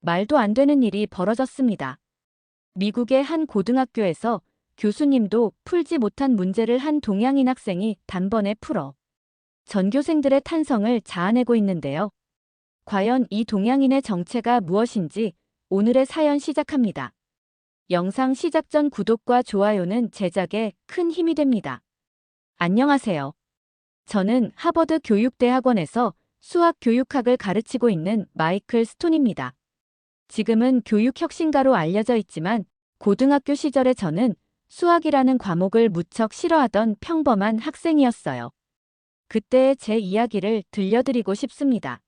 말도 안 되는 일이 벌어졌습니다. 미국의 한 고등학교에서 교수님도 풀지 못한 문제를 한 동양인 학생이 단번에 풀어 전교생들의 탄성을 자아내고 있는데요. 과연 이 동양인의 정체가 무엇인지 오늘의 사연 시작합니다. 영상 시작 전 구독과 좋아요는 제작에 큰 힘이 됩니다. 안녕하세요. 저는 하버드 교육대학원에서 수학 교육학을 가르치고 있는 마이클 스톤입니다. 지금은 교육 혁신가로 알려져 있지만 고등학교 시절에 저는 수학이라는 과목을 무척 싫어하던 평범한 학생이었어요. 그때의 제 이야기를 들려드리고 싶습니다.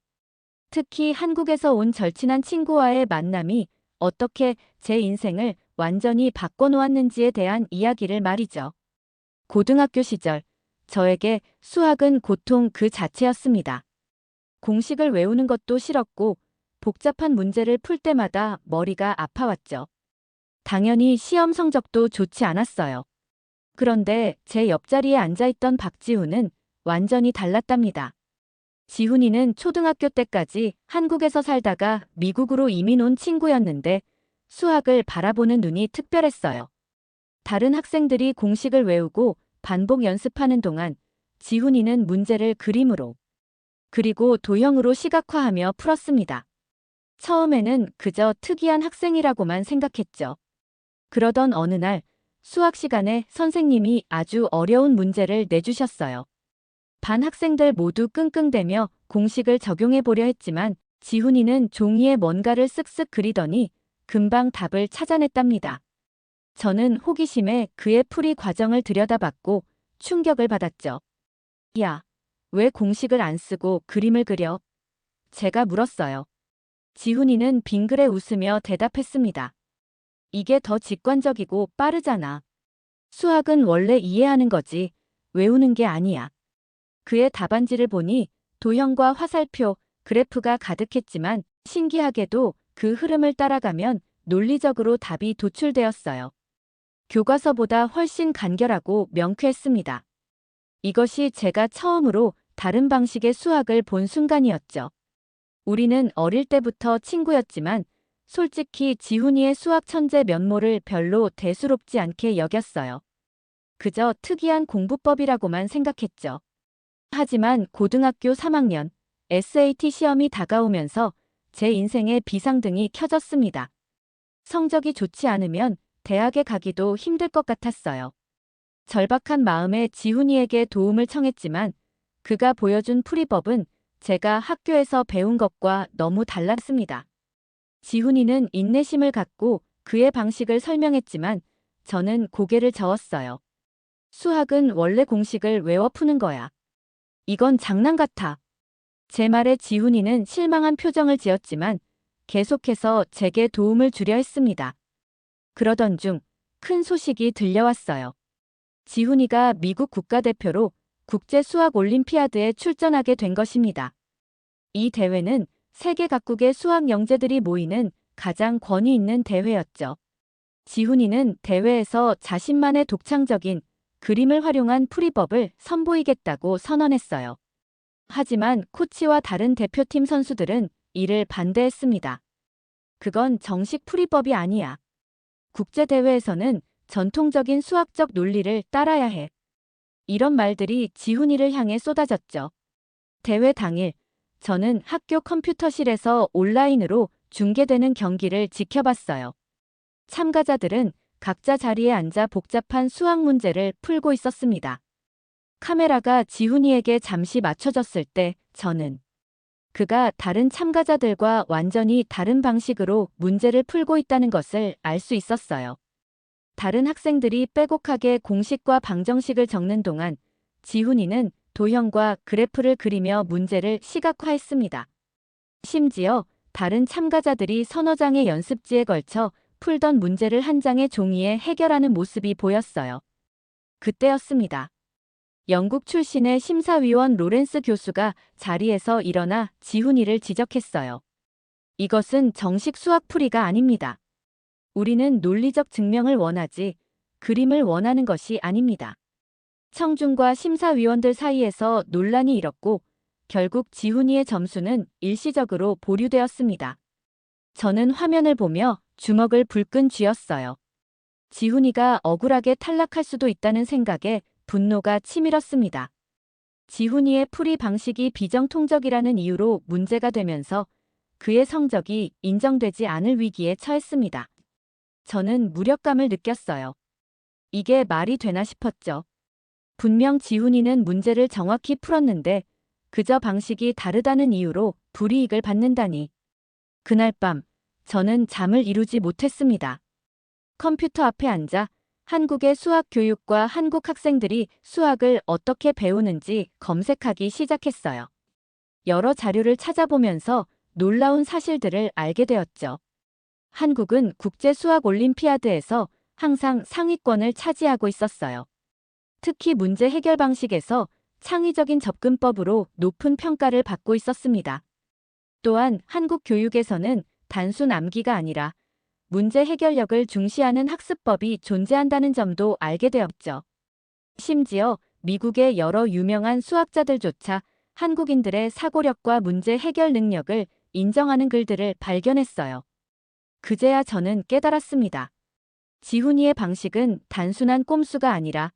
특히 한국에서 온 절친한 친구와의 만남이 어떻게 제 인생을 완전히 바꿔놓았는지에 대한 이야기를 말이죠. 고등학교 시절, 저에게 수학은 고통 그 자체였습니다. 공식을 외우는 것도 싫었고, 복잡한 문제를 풀 때마다 머리가 아파왔죠. 당연히 시험 성적도 좋지 않았어요. 그런데 제 옆자리에 앉아있던 박지훈은 완전히 달랐답니다. 지훈이는 초등학교 때까지 한국에서 살다가 미국으로 이민 온 친구였는데 수학을 바라보는 눈이 특별했어요. 다른 학생들이 공식을 외우고 반복 연습하는 동안 지훈이는 문제를 그림으로 그리고 도형으로 시각화하며 풀었습니다. 처음에는 그저 특이한 학생이라고만 생각했죠. 그러던 어느 날 수학 시간에 선생님이 아주 어려운 문제를 내주셨어요. 반 학생들 모두 끙끙대며 공식을 적용해 보려 했지만 지훈이는 종이에 뭔가를 쓱쓱 그리더니 금방 답을 찾아냈답니다. 저는 호기심에 그의 풀이 과정을 들여다봤고 충격을 받았죠. 야, 왜 공식을 안 쓰고 그림을 그려? 제가 물었어요. 지훈이는 빙그레 웃으며 대답했습니다. 이게 더 직관적이고 빠르잖아. 수학은 원래 이해하는 거지, 외우는 게 아니야. 그의 답안지를 보니 도형과 화살표, 그래프가 가득했지만 신기하게도 그 흐름을 따라가면 논리적으로 답이 도출되었어요. 교과서보다 훨씬 간결하고 명쾌했습니다. 이것이 제가 처음으로 다른 방식의 수학을 본 순간이었죠. 우리는 어릴 때부터 친구였지만 솔직히 지훈이의 수학 천재 면모를 별로 대수롭지 않게 여겼어요. 그저 특이한 공부법이라고만 생각했죠. 하지만 고등학교 3학년 SAT 시험이 다가오면서 제 인생의 비상등이 켜졌습니다. 성적이 좋지 않으면 대학에 가기도 힘들 것 같았어요. 절박한 마음에 지훈이에게 도움을 청했지만 그가 보여준 풀이법은 제가 학교에서 배운 것과 너무 달랐습니다. 지훈이는 인내심을 갖고 그의 방식을 설명했지만 저는 고개를 저었어요. 수학은 원래 공식을 외워 푸는 거야. 이건 장난 같아. 제 말에 지훈이는 실망한 표정을 지었지만 계속해서 제게 도움을 주려 했습니다. 그러던 중 큰 소식이 들려왔어요. 지훈이가 미국 국가대표로 국제 수학 올림피아드에 출전하게 된 것입니다. 이 대회는 세계 각국의 수학 영재들이 모이는 가장 권위 있는 대회였죠. 지훈이는 대회에서 자신만의 독창적인 그림을 활용한 풀이법을 선보이겠다고 선언했어요. 하지만 코치와 다른 대표팀 선수들은 이를 반대했습니다. 그건 정식 풀이법이 아니야. 국제대회에서는 전통적인 수학적 논리를 따라야 해. 이런 말들이 지훈이를 향해 쏟아졌죠. 대회 당일, 저는 학교 컴퓨터실에서 온라인으로 중계되는 경기를 지켜봤어요. 참가자들은 각자 자리에 앉아 복잡한 수학 문제를 풀고 있었습니다. 카메라가 지훈이에게 잠시 맞춰졌을 때 저는 그가 다른 참가자들과 완전히 다른 방식으로 문제를 풀고 있다는 것을 알 수 있었어요. 다른 학생들이 빼곡하게 공식과 방정식을 적는 동안 지훈이는 도형과 그래프를 그리며 문제를 시각화했습니다. 심지어 다른 참가자들이 서너 장의 연습지에 걸쳐 풀던 문제를 한 장의 종이에 해결하는 모습이 보였어요. 그때였습니다. 영국 출신의 심사위원 로렌스 교수가 자리에서 일어나 지훈이를 지적했어요. 이것은 정식 수학풀이가 아닙니다. 우리는 논리적 증명을 원하지 그림을 원하는 것이 아닙니다. 청중과 심사위원들 사이에서 논란이 일었고 결국 지훈이의 점수는 일시적으로 보류되었습니다. 저는 화면을 보며 주먹을 불끈 쥐었어요. 지훈이가 억울하게 탈락할 수도 있다는 생각에 분노가 치밀었습니다. 지훈이의 풀이 방식이 비정통적이라는 이유로 문제가 되면서 그의 성적이 인정되지 않을 위기에 처했습니다. 저는 무력감을 느꼈어요. 이게 말이 되나 싶었죠. 분명 지훈이는 문제를 정확히 풀었는데 그저 방식이 다르다는 이유로 불이익을 받는다니. 그날 밤 저는 잠을 이루지 못했습니다. 컴퓨터 앞에 앉아 한국의 수학 교육과 한국 학생들이 수학을 어떻게 배우는지 검색하기 시작했어요. 여러 자료를 찾아보면서 놀라운 사실들을 알게 되었죠. 한국은 국제 수학 올림피아드에서 항상 상위권을 차지하고 있었어요. 특히 문제 해결 방식에서 창의적인 접근법으로 높은 평가를 받고 있었습니다. 또한 한국 교육에서는 단순 암기가 아니라 문제 해결력을 중시하는 학습법이 존재한다는 점도 알게 되었죠. 심지어 미국의 여러 유명한 수학자들조차 한국인들의 사고력과 문제 해결 능력을 인정하는 글들을 발견했어요. 그제야 저는 깨달았습니다. 지훈이의 방식은 단순한 꼼수가 아니라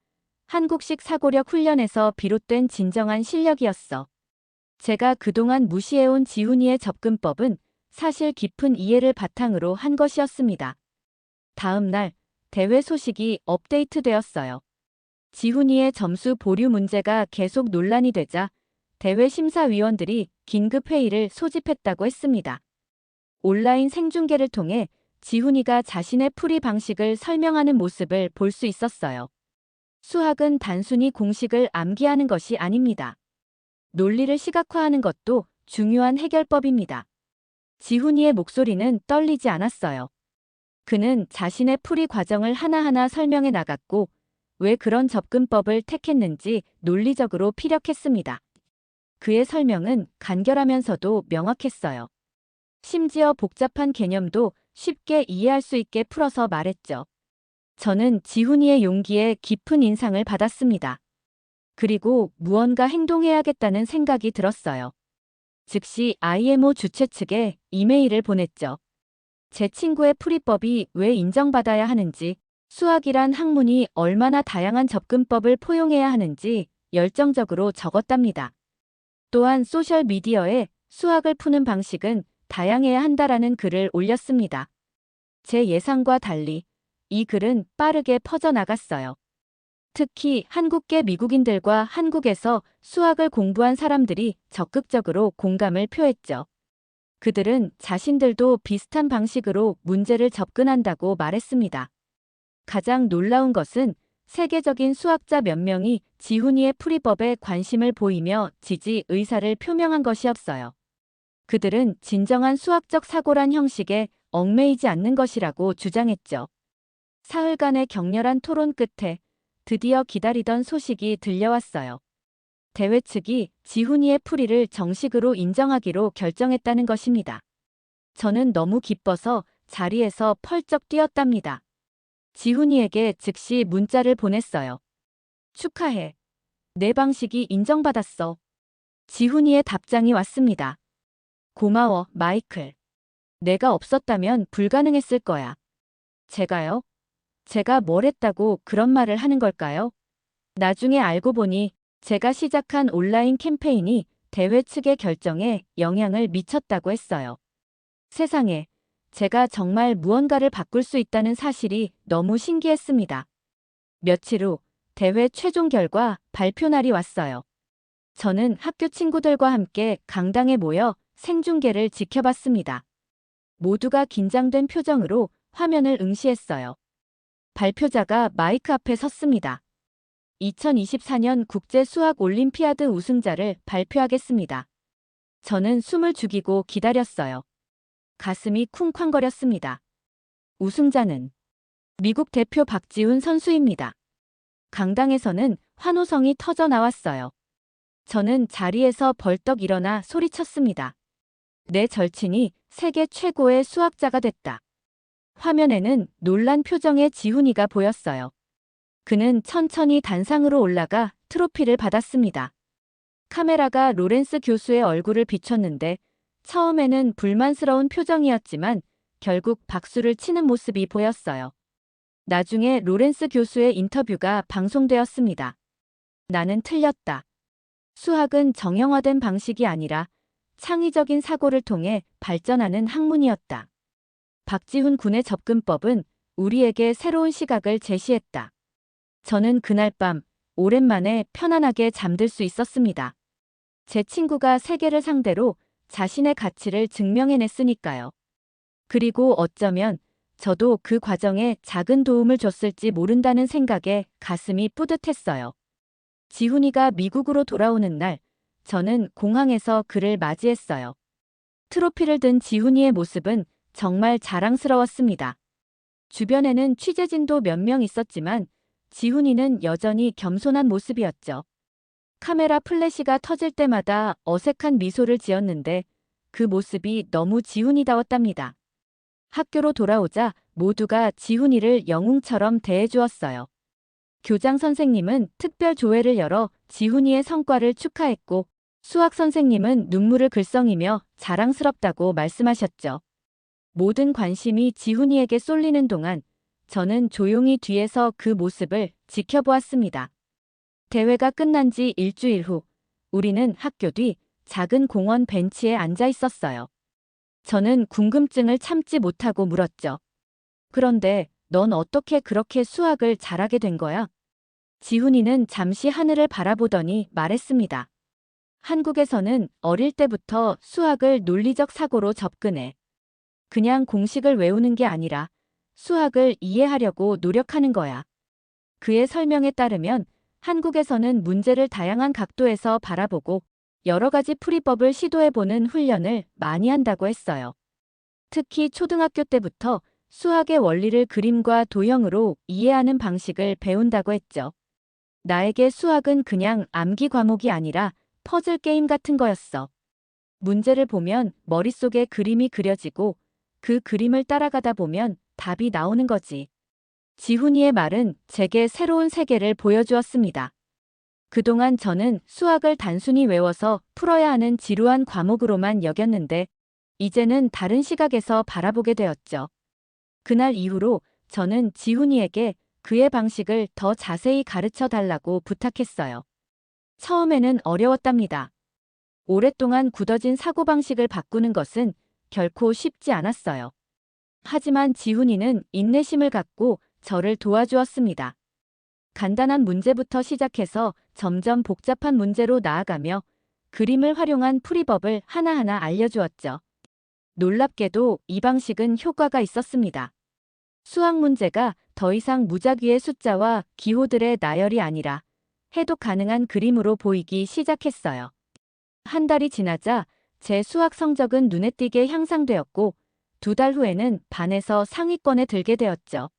한국식 사고력 훈련에서 비롯된 진정한 실력이었어. 제가 그동안 무시해온 지훈이의 접근법은 사실 깊은 이해를 바탕으로 한 것이었습니다. 다음 날 대회 소식이 업데이트되었어요. 지훈이의 점수 보류 문제가 계속 논란이 되자 대회 심사위원들이 긴급 회의를 소집했다고 했습니다. 온라인 생중계를 통해 지훈이가 자신의 풀이 방식을 설명하는 모습을 볼 수 있었어요. 수학은 단순히 공식을 암기하는 것이 아닙니다. 논리를 시각화하는 것도 중요한 해결법입니다. 지훈이의 목소리는 떨리지 않았어요. 그는 자신의 풀이 과정을 하나하나 설명해 나갔고 왜 그런 접근법을 택했는지 논리적으로 피력했습니다. 그의 설명은 간결하면서도 명확했어요. 심지어 복잡한 개념도 쉽게 이해할 수 있게 풀어서 말했죠. 저는 지훈이의 용기에 깊은 인상을 받았습니다. 그리고 무언가 행동해야겠다는 생각이 들었어요. 즉시 IMO 주최 측에 이메일을 보냈죠. 제 친구의 풀이법이 왜 인정받아야 하는지, 수학이란 학문이 얼마나 다양한 접근법을 포용해야 하는지 열정적으로 적었답니다. 또한 소셜미디어에 수학을 푸는 방식은 다양해야 한다라는 글을 올렸습니다. 제 예상과 달리 이 글은 빠르게 퍼져나갔어요. 특히 한국계 미국인들과 한국에서 수학을 공부한 사람들이 적극적으로 공감을 표했죠. 그들은 자신들도 비슷한 방식으로 문제를 접근한다고 말했습니다. 가장 놀라운 것은 세계적인 수학자 몇 명이 지훈이의 풀이법에 관심을 보이며 지지 의사를 표명한 것이었어요. 그들은 진정한 수학적 사고란 형식에 얽매이지 않는 것이라고 주장했죠. 사흘간의 격렬한 토론 끝에 드디어 기다리던 소식이 들려왔어요. 대회 측이 지훈이의 풀이를 정식으로 인정하기로 결정했다는 것입니다. 저는 너무 기뻐서 자리에서 펄쩍 뛰었답니다. 지훈이에게 즉시 문자를 보냈어요. 축하해. 내 방식이 인정받았어. 지훈이의 답장이 왔습니다. 고마워, 마이클. 내가 없었다면 불가능했을 거야. 제가요? 제가 뭘 했다고 그런 말을 하는 걸까요? 나중에 알고 보니 제가 시작한 온라인 캠페인이 대회 측의 결정에 영향을 미쳤다고 했어요. 세상에, 제가 정말 무언가를 바꿀 수 있다는 사실이 너무 신기했습니다. 며칠 후 대회 최종 결과 발표 날이 왔어요. 저는 학교 친구들과 함께 강당에 모여 생중계를 지켜봤습니다. 모두가 긴장된 표정으로 화면을 응시했어요. 발표자가 마이크 앞에 섰습니다. 2024년 국제수학올림피아드 우승자를 발표하겠습니다. 저는 숨을 죽이고 기다렸어요. 가슴이 쿵쾅거렸습니다. 우승자는 미국 대표 박지훈 선수입니다. 강당에서는 환호성이 터져 나왔어요. 저는 자리에서 벌떡 일어나 소리쳤습니다. 내 절친이 세계 최고의 수학자가 됐다. 화면에는 놀란 표정의 지훈이가 보였어요. 그는 천천히 단상으로 올라가 트로피를 받았습니다. 카메라가 로렌스 교수의 얼굴을 비췄는데 처음에는 불만스러운 표정이었지만 결국 박수를 치는 모습이 보였어요. 나중에 로렌스 교수의 인터뷰가 방송되었습니다. 나는 틀렸다. 수학은 정형화된 방식이 아니라 창의적인 사고를 통해 발전하는 학문이었다. 박지훈 군의 접근법은 우리에게 새로운 시각을 제시했다. 저는 그날 밤 오랜만에 편안하게 잠들 수 있었습니다. 제 친구가 세계를 상대로 자신의 가치를 증명해냈으니까요. 그리고 어쩌면 저도 그 과정에 작은 도움을 줬을지 모른다는 생각에 가슴이 뿌듯했어요. 지훈이가 미국으로 돌아오는 날, 저는 공항에서 그를 맞이했어요. 트로피를 든 지훈이의 모습은 정말 자랑스러웠습니다. 주변에는 취재진도 몇 명 있었지만 지훈이는 여전히 겸손한 모습이었죠. 카메라 플래시가 터질 때마다 어색한 미소를 지었는데 그 모습이 너무 지훈이다웠답니다. 학교로 돌아오자 모두가 지훈이를 영웅처럼 대해주었어요. 교장 선생님은 특별 조회를 열어 지훈이의 성과를 축하했고 수학 선생님은 눈물을 글썽이며 자랑스럽다고 말씀하셨죠. 모든 관심이 지훈이에게 쏠리는 동안 저는 조용히 뒤에서 그 모습을 지켜보았습니다. 대회가 끝난 지 일주일 후 우리는 학교 뒤 작은 공원 벤치에 앉아 있었어요. 저는 궁금증을 참지 못하고 물었죠. 그런데 넌 어떻게 그렇게 수학을 잘하게 된 거야? 지훈이는 잠시 하늘을 바라보더니 말했습니다. 한국에서는 어릴 때부터 수학을 논리적 사고로 접근해. 그냥 공식을 외우는 게 아니라 수학을 이해하려고 노력하는 거야. 그의 설명에 따르면 한국에서는 문제를 다양한 각도에서 바라보고 여러 가지 풀이법을 시도해보는 훈련을 많이 한다고 했어요. 특히 초등학교 때부터 수학의 원리를 그림과 도형으로 이해하는 방식을 배운다고 했죠. 나에게 수학은 그냥 암기 과목이 아니라 퍼즐 게임 같은 거였어. 문제를 보면 머릿속에 그림이 그려지고 그 그림을 따라가다 보면 답이 나오는 거지. 지훈이의 말은 제게 새로운 세계를 보여주었습니다. 그동안 저는 수학을 단순히 외워서 풀어야 하는 지루한 과목으로만 여겼는데 이제는 다른 시각에서 바라보게 되었죠. 그날 이후로 저는 지훈이에게 그의 방식을 더 자세히 가르쳐 달라고 부탁했어요. 처음에는 어려웠답니다. 오랫동안 굳어진 사고방식을 바꾸는 것은 결코 쉽지 않았어요. 하지만 지훈이는 인내심을 갖고 저를 도와주었습니다. 간단한 문제부터 시작해서 점점 복잡한 문제로 나아가며 그림을 활용한 풀이법을 하나하나 알려주었죠. 놀랍게도 이 방식은 효과가 있었습니다. 수학 문제가 더 이상 무작위의 숫자와 기호들의 나열이 아니라 해독 가능한 그림으로 보이기 시작했어요. 한 달이 지나자 제 수학 성적은 눈에 띄게 향상되었고 2달 후에는 반에서 상위권에 들게 되었죠.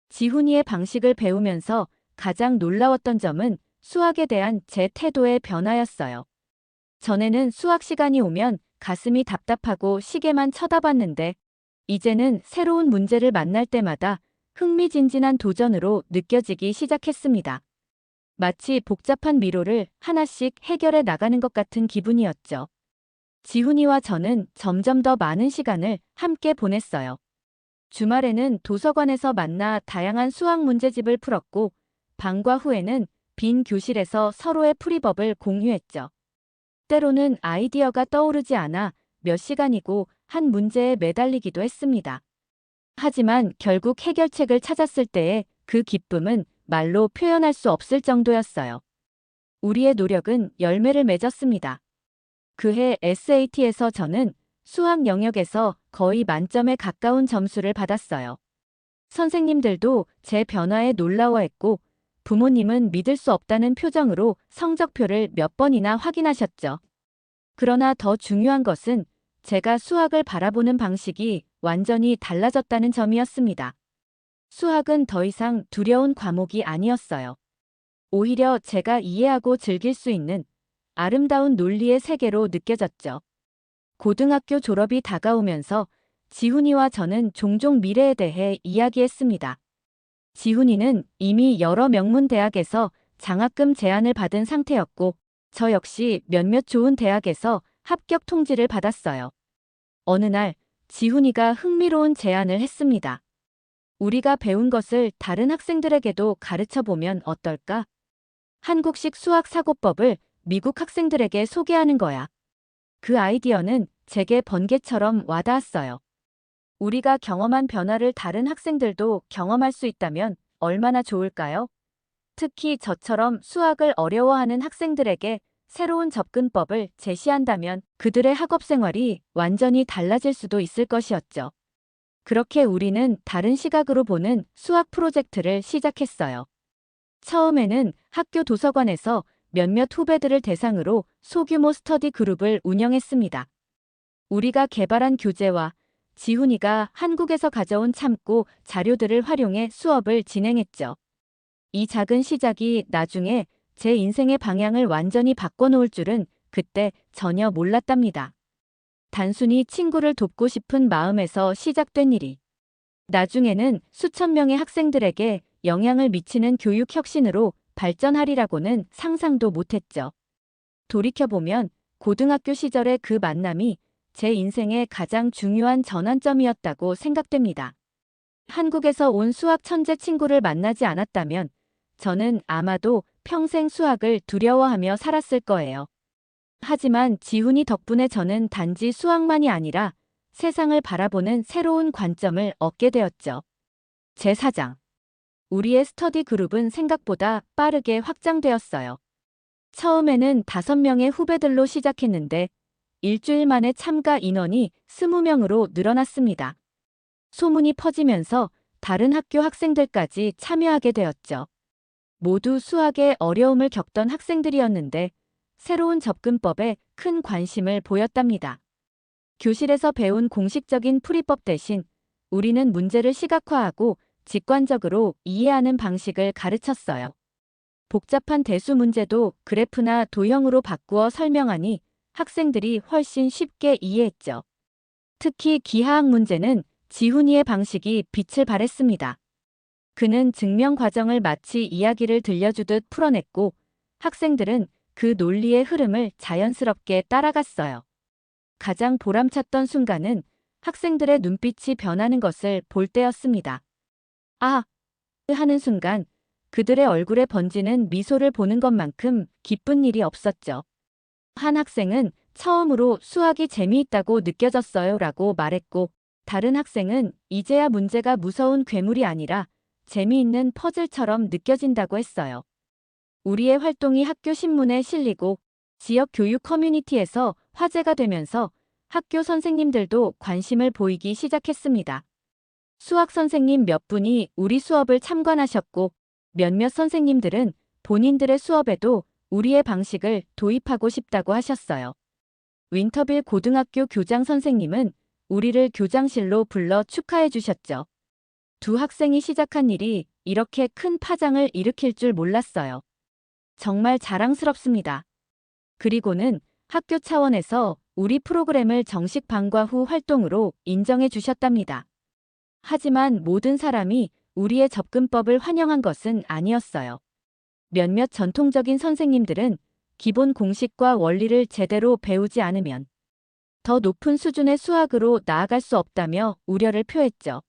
지훈이의 방식을 배우면서 가장 놀라웠던 점은 수학에 대한 제 태도의 변화였어요. 전에는 수학 시간이 오면 가슴이 답답하고 시계만 쳐다봤는데 이제는 새로운 문제를 만날 때마다 흥미진진한 도전으로 느껴지기 시작했습니다. 마치 복잡한 미로를 하나씩 해결해 나가는 것 같은 기분이었죠. 지훈이와 저는 점점 더 많은 시간을 함께 보냈어요. 주말에는 도서관에서 만나 다양한 수학 문제집을 풀었고 방과 후에는 빈 교실에서 서로의 풀이법을 공유했죠. 때로는 아이디어가 떠오르지 않아 몇 시간이고 한 문제에 매달리기도 했습니다. 하지만 결국 해결책을 찾았을 때의 그 기쁨은 말로 표현할 수 없을 정도였어요. 우리의 노력은 열매를 맺었습니다. 그해 SAT에서 저는 수학 영역에서 거의 만점에 가까운 점수를 받았어요. 선생님들도 제 변화에 놀라워했고 부모님은 믿을 수 없다는 표정으로 성적표를 몇 번이나 확인하셨죠. 그러나 더 중요한 것은 제가 수학을 바라보는 방식이 완전히 달라졌다는 점이었습니다. 수학은 더 이상 두려운 과목이 아니었어요. 오히려 제가 이해하고 즐길 수 있는 아름다운 논리의 세계로 느껴졌죠. 고등학교 졸업이 다가오면서 지훈이와 저는 종종 미래에 대해 이야기했습니다. 지훈이는 이미 여러 명문 대학에서 장학금 제안을 받은 상태였고 저 역시 몇몇 좋은 대학에서 합격 통지를 받았어요. 어느 날 지훈이가 흥미로운 제안을 했습니다. 우리가 배운 것을 다른 학생들에게도 가르쳐 보면 어떨까? 한국식 수학 사고법을 미국 학생들에게 소개하는 거야. 그 아이디어는 제게 번개처럼 와닿았어요. 우리가 경험한 변화를 다른 학생들도 경험할 수 있다면 얼마나 좋을까요? 특히 저처럼 수학을 어려워하는 학생들에게 새로운 접근법을 제시한다면 그들의 학업 생활이 완전히 달라질 수도 있을 것이었죠. 그렇게 우리는 다른 시각으로 보는 수학 프로젝트를 시작했어요. 처음에는 학교 도서관에서 몇몇 후배들을 대상으로 소규모 스터디 그룹을 운영했습니다. 우리가 개발한 교재와 지훈이가 한국에서 가져온 참고 자료들을 활용해 수업을 진행했죠. 이 작은 시작이 나중에 제 인생의 방향을 완전히 바꿔놓을 줄은 그때 전혀 몰랐답니다. 단순히 친구를 돕고 싶은 마음에서 시작된 일이 나중에는 수천 명의 학생들에게 영향을 미치는 교육 혁신으로 발전하리라고는 상상도 못했죠. 돌이켜보면 고등학교 시절의 그 만남이 제 인생의 가장 중요한 전환점이었다고 생각됩니다. 한국에서 온 수학 천재 친구를 만나지 않았다면 저는 아마도 평생 수학을 두려워하며 살았을 거예요. 하지만 지훈이 덕분에 저는 단지 수학만이 아니라 세상을 바라보는 새로운 관점을 얻게 되었죠. 제4장. 우리의 스터디 그룹은 생각보다 빠르게 확장되었어요. 처음에는 5명의 후배들로 시작했는데 일주일 만에 참가 인원이 20명으로 늘어났습니다. 소문이 퍼지면서 다른 학교 학생들까지 참여하게 되었죠. 모두 수학에 어려움을 겪던 학생들이었는데 새로운 접근법에 큰 관심을 보였답니다. 교실에서 배운 공식적인 풀이법 대신 우리는 문제를 시각화하고 직관적으로 이해하는 방식을 가르쳤어요. 복잡한 대수 문제도 그래프나 도형으로 바꾸어 설명하니 학생들이 훨씬 쉽게 이해했죠. 특히 기하학 문제는 지훈이의 방식이 빛을 발했습니다. 그는 증명 과정을 마치 이야기를 들려주듯 풀어냈고 학생들은 그 논리의 흐름을 자연스럽게 따라갔어요. 가장 보람찼던 순간은 학생들의 눈빛이 변하는 것을 볼 때였습니다. 아! 하는 순간 그들의 얼굴에 번지는 미소를 보는 것만큼 기쁜 일이 없었죠. 한 학생은 처음으로 수학이 재미있다고 느껴졌어요 라고 말했고 다른 학생은 이제야 문제가 무서운 괴물이 아니라 재미있는 퍼즐처럼 느껴진다고 했어요. 우리의 활동이 학교 신문에 실리고 지역 교육 커뮤니티에서 화제가 되면서 학교 선생님들도 관심을 보이기 시작했습니다. 수학 선생님 몇 분이 우리 수업을 참관하셨고 몇몇 선생님들은 본인들의 수업에도 우리의 방식을 도입하고 싶다고 하셨어요. 윈터빌 고등학교 교장 선생님은 우리를 교장실로 불러 축하해 주셨죠. 두 학생이 시작한 일이 이렇게 큰 파장을 일으킬 줄 몰랐어요. 정말 자랑스럽습니다. 그리고는 학교 차원에서 우리 프로그램을 정식 방과 후 활동으로 인정해 주셨답니다. 하지만 모든 사람이 우리의 접근법을 환영한 것은 아니었어요. 몇몇 전통적인 선생님들은 기본 공식과 원리를 제대로 배우지 않으면 더 높은 수준의 수학으로 나아갈 수 없다며 우려를 표했죠.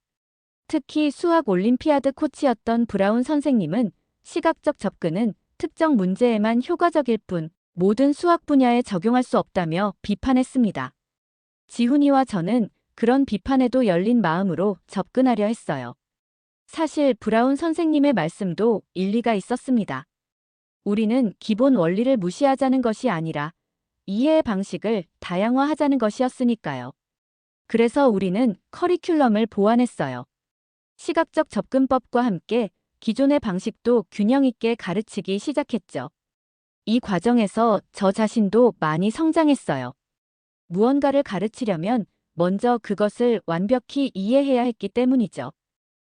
특히 수학 올림피아드 코치였던 브라운 선생님은 시각적 접근은 특정 문제에만 효과적일 뿐 모든 수학 분야에 적용할 수 없다며 비판했습니다. 지훈이와 저는 그런 비판에도 열린 마음으로 접근하려 했어요. 사실 브라운 선생님의 말씀도 일리가 있었습니다. 우리는 기본 원리를 무시하자는 것이 아니라 이해의 방식을 다양화하자는 것이었으니까요. 그래서 우리는 커리큘럼을 보완했어요. 시각적 접근법과 함께 기존의 방식도 균형 있게 가르치기 시작했죠. 이 과정에서 저 자신도 많이 성장했어요. 무언가를 가르치려면 먼저 그것을 완벽히 이해해야 했기 때문이죠.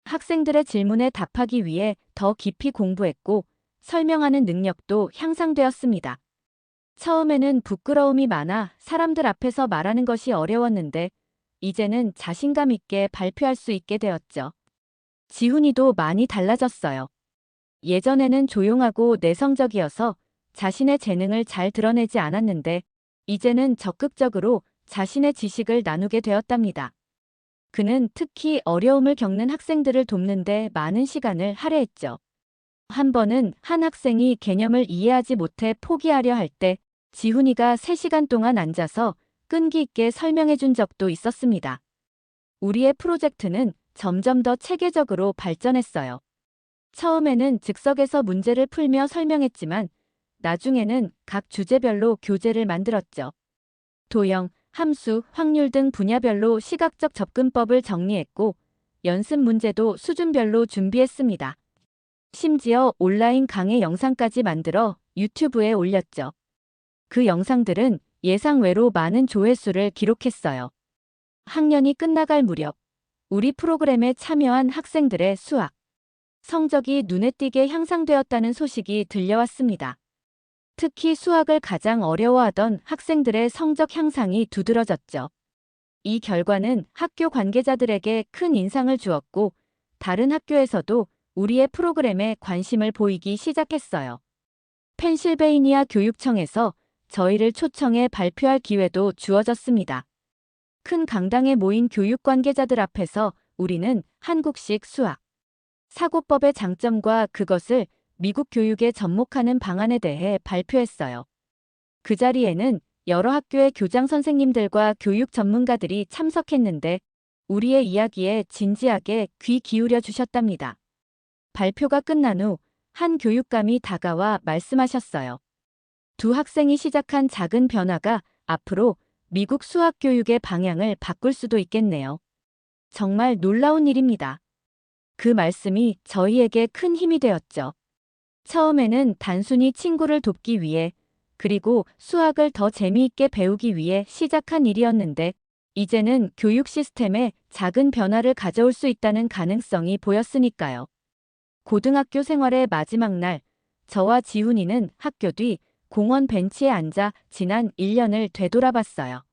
학생들의 질문에 답하기 위해 더 깊이 공부했고 설명하는 능력도 향상되었습니다. 처음에는 부끄러움이 많아 사람들 앞에서 말하는 것이 어려웠는데 이제는 자신감 있게 발표할 수 있게 되었죠. 지훈이도 많이 달라졌어요. 예전에는 조용하고 내성적이어서 자신의 재능을 잘 드러내지 않았는데 이제는 적극적으로 자신의 지식을 나누게 되었답니다. 그는 특히 어려움을 겪는 학생들을 돕는데 많은 시간을 할애했죠. 한 번은 한 학생이 개념을 이해하지 못해 포기하려 할 때 지훈이가 3시간 동안 앉아서 끈기 있게 설명해 준 적도 있었습니다. 우리의 프로젝트는 점점 더 체계적으로 발전했어요. 처음에는 즉석에서 문제를 풀며 설명했지만 나중에는 각 주제별로 교재를 만들었죠. 도형, 함수, 확률 등 분야별로 시각적 접근법을 정리했고 연습 문제도 수준별로 준비했습니다. 심지어 온라인 강의 영상까지 만들어 유튜브에 올렸죠. 그 영상들은 예상외로 많은 조회수를 기록했어요. 학년이 끝나갈 무렵 우리 프로그램에 참여한 학생들의 수학 성적이 눈에 띄게 향상되었다는 소식이 들려왔습니다. 특히 수학을 가장 어려워하던 학생들의 성적 향상이 두드러졌죠. 이 결과는 학교 관계자들에게 큰 인상을 주었고 다른 학교에서도 우리의 프로그램에 관심을 보이기 시작했어요. 펜실베이니아 교육청에서 저희를 초청해 발표할 기회도 주어졌습니다. 큰 강당에 모인 교육 관계자들 앞에서 우리는 한국식 수학 사고법의 장점과 그것을 미국 교육에 접목하는 방안에 대해 발표했어요. 그 자리에는 여러 학교의 교장 선생님들과 교육 전문가들이 참석했는데 우리의 이야기에 진지하게 귀 기울여 주셨답니다. 발표가 끝난 후 한 교육감이 다가와 말씀하셨어요. 두 학생이 시작한 작은 변화가 앞으로 미국 수학 교육의 방향을 바꿀 수도 있겠네요. 정말 놀라운 일입니다. 그 말씀이 저희에게 큰 힘이 되었죠. 처음에는 단순히 친구를 돕기 위해 그리고 수학을 더 재미있게 배우기 위해 시작한 일이었는데 이제는 교육 시스템에 작은 변화를 가져올 수 있다는 가능성이 보였으니까요. 고등학교 생활의 마지막 날, 저와 지훈이는 학교 뒤 공원 벤치에 앉아 지난 1년을 되돌아봤어요.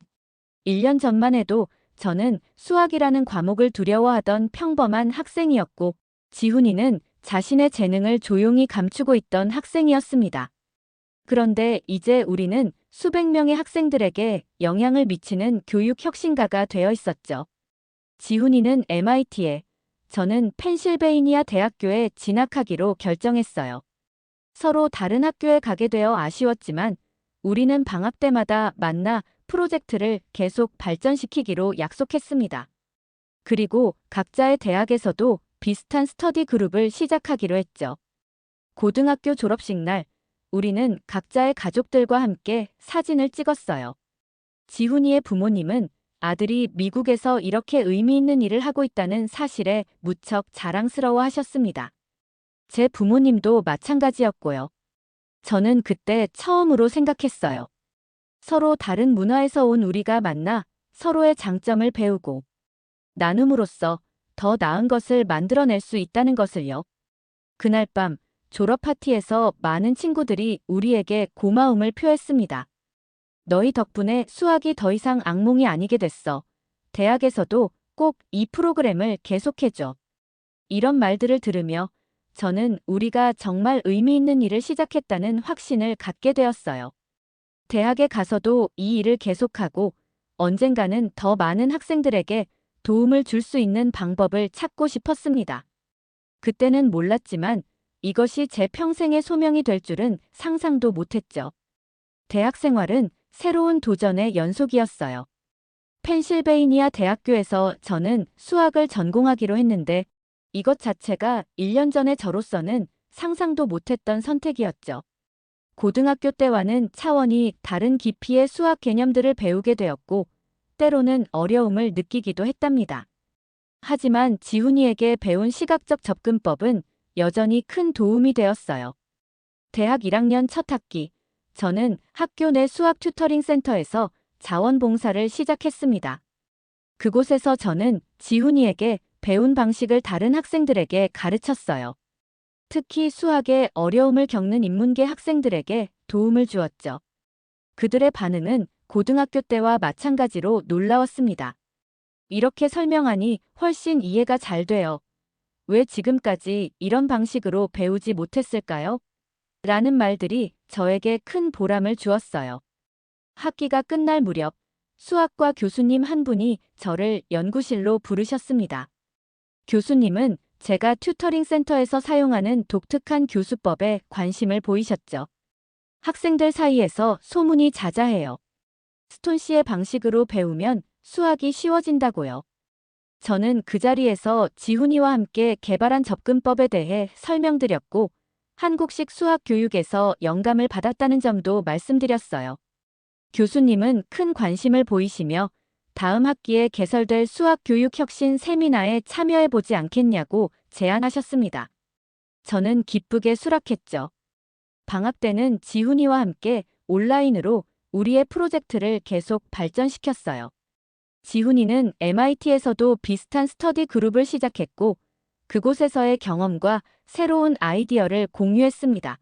1년 전만 해도 저는 수학이라는 과목을 두려워하던 평범한 학생이었고 지훈이는 자신의 재능을 조용히 감추고 있던 학생이었습니다. 그런데 이제 우리는 수백 명의 학생들에게 영향을 미치는 교육 혁신가가 되어 있었죠. 지훈이는 MIT에, 저는 펜실베이니아 대학교에 진학하기로 결정했어요. 서로 다른 학교에 가게 되어 아쉬웠지만 우리는 방학 때마다 만나 프로젝트를 계속 발전시키기로 약속했습니다. 그리고 각자의 대학에서도 비슷한 스터디 그룹을 시작하기로 했죠. 고등학교 졸업식 날, 우리는 각자의 가족들과 함께 사진을 찍었어요. 지훈이의 부모님은 아들이 미국에서 이렇게 의미 있는 일을 하고 있다는 사실에 무척 자랑스러워 하셨습니다. 제 부모님도 마찬가지였고요. 저는 그때 처음으로 생각했어요. 서로 다른 문화에서 온 우리가 만나 서로의 장점을 배우고 나눔으로써 더 나은 것을 만들어낼 수 있다는 것을요. 그날 밤 졸업 파티에서 많은 친구들이 우리에게 고마움을 표했습니다. 너희 덕분에 수학이 더 이상 악몽이 아니게 됐어. 대학에서도 꼭 이 프로그램을 계속해줘. 이런 말들을 들으며 저는 우리가 정말 의미 있는 일을 시작했다는 확신을 갖게 되었어요. 대학에 가서도 이 일을 계속하고 언젠가는 더 많은 학생들에게 도움을 줄 수 있는 방법을 찾고 싶었습니다. 그때는 몰랐지만 이것이 제 평생의 소명이 될 줄은 상상도 못했죠. 대학 생활은 새로운 도전의 연속이었어요. 펜실베이니아 대학교에서 저는 수학을 전공하기로 했는데 이것 자체가 1년 전의 저로서는 상상도 못했던 선택이었죠. 고등학교 때와는 차원이 다른 깊이의 수학 개념들을 배우게 되었고 때로는 어려움을 느끼기도 했답니다. 하지만 지훈이에게 배운 시각적 접근법은 여전히 큰 도움이 되었어요. 대학 1학년 첫 학기, 저는 학교 내 수학 튜터링 센터에서 자원봉사를 시작했습니다. 그곳에서 저는 지훈이에게 배운 방식을 다른 학생들에게 가르쳤어요. 특히 수학에 어려움을 겪는 인문계 학생들에게 도움을 주었죠. 그들의 반응은 고등학교 때와 마찬가지로 놀라웠습니다. 이렇게 설명하니 훨씬 이해가 잘 돼요. 왜 지금까지 이런 방식으로 배우지 못했을까요? 라는 말들이 저에게 큰 보람을 주었어요. 학기가 끝날 무렵 수학과 교수님 한 분이 저를 연구실로 부르셨습니다. 교수님은 제가 튜터링 센터에서 사용하는 독특한 교수법에 관심을 보이셨죠. 학생들 사이에서 소문이 자자해요. 스톤 씨의 방식으로 배우면 수학이 쉬워진다고요. 저는 그 자리에서 지훈이와 함께 개발한 접근법에 대해 설명드렸고, 한국식 수학 교육에서 영감을 받았다는 점도 말씀드렸어요. 교수님은 큰 관심을 보이시며 다음 학기에 개설될 수학교육혁신 세미나에 참여해보지 않겠냐고 제안하셨습니다. 저는 기쁘게 수락했죠. 방학 때는 지훈이와 함께 온라인으로 우리의 프로젝트를 계속 발전시켰어요. 지훈이는 MIT에서도 비슷한 스터디 그룹을 시작했고, 그곳에서의 경험과 새로운 아이디어를 공유했습니다.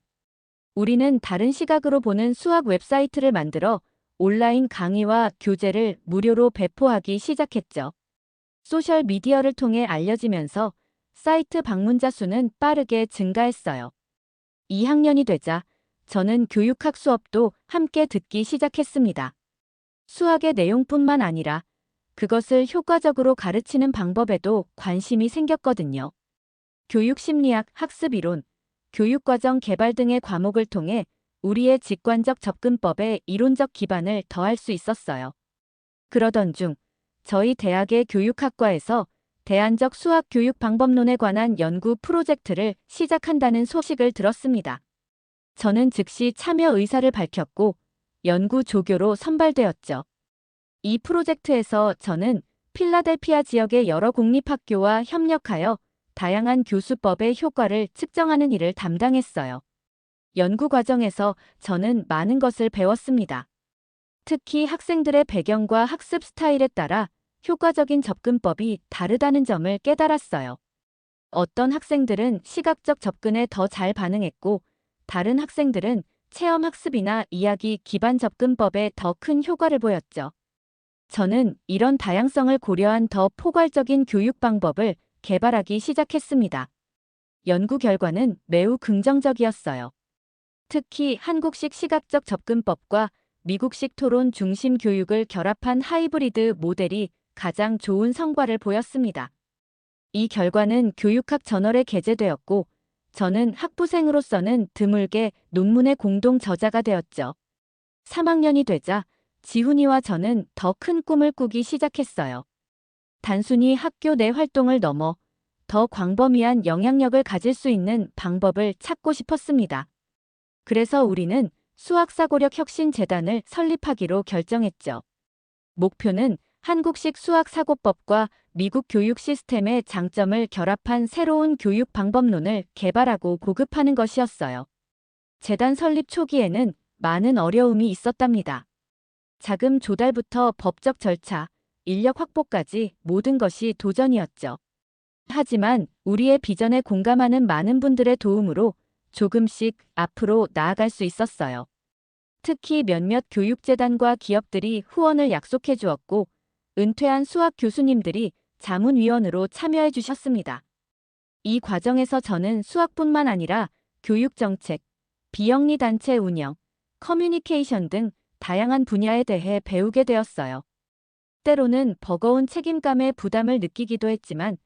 우리는 다른 시각으로 보는 수학 웹사이트를 만들어 온라인 강의와 교재를 무료로 배포하기 시작했죠. 소셜미디어를 통해 알려지면서 사이트 방문자 수는 빠르게 증가했어요. 2학년이 되자 저는 교육학 수업도 함께 듣기 시작했습니다. 수학의 내용뿐만 아니라 그것을 효과적으로 가르치는 방법에도 관심이 생겼거든요. 교육심리학, 학습이론, 교육과정 개발 등의 과목을 통해 우리의 직관적 접근법에 이론적 기반을 더할 수 있었어요. 그러던 중 저희 대학의 교육학과에서 대안적 수학 교육 방법론에 관한 연구 프로젝트를 시작한다는 소식을 들었습니다. 저는 즉시 참여 의사를 밝혔고 연구 조교로 선발되었죠. 이 프로젝트에서 저는 필라델피아 지역의 여러 공립학교와 협력하여 다양한 교수법의 효과를 측정하는 일을 담당했어요. 연구 과정에서 저는 많은 것을 배웠습니다. 특히 학생들의 배경과 학습 스타일에 따라 효과적인 접근법이 다르다는 점을 깨달았어요. 어떤 학생들은 시각적 접근에 더 잘 반응했고, 다른 학생들은 체험 학습이나 이야기 기반 접근법에 더 큰 효과를 보였죠. 저는 이런 다양성을 고려한 더 포괄적인 교육 방법을 개발하기 시작했습니다. 연구 결과는 매우 긍정적이었어요. 특히 한국식 시각적 접근법과 미국식 토론 중심 교육을 결합한 하이브리드 모델이 가장 좋은 성과를 보였습니다. 이 결과는 교육학 저널에 게재되었고, 저는 학부생으로서는 드물게 논문의 공동 저자가 되었죠. 3학년이 되자 지훈이와 저는 더 큰 꿈을 꾸기 시작했어요. 단순히 학교 내 활동을 넘어 더 광범위한 영향력을 가질 수 있는 방법을 찾고 싶었습니다. 그래서 우리는 수학사고력혁신재단을 설립하기로 결정했죠. 목표는 한국식 수학사고법과 미국 교육 시스템의 장점을 결합한 새로운 교육 방법론을 개발하고 보급하는 것이었어요. 재단 설립 초기에는 많은 어려움이 있었답니다. 자금 조달부터 법적 절차, 인력 확보까지 모든 것이 도전이었죠. 하지만 우리의 비전에 공감하는 많은 분들의 도움으로 조금씩 앞으로 나아갈 수 있었어요. 특히 몇몇 교육재단과 기업들이 후원을 약속해 주었고, 은퇴한 수학 교수님들이 자문위원으로 참여해 주셨습니다. 이 과정에서 저는 수학뿐만 아니라 교육정책, 비영리 단체 운영, 커뮤니케이션 등 다양한 분야에 대해 배우게 되었어요. 때로는 버거운 책임감의 부담을 느끼기도 했지만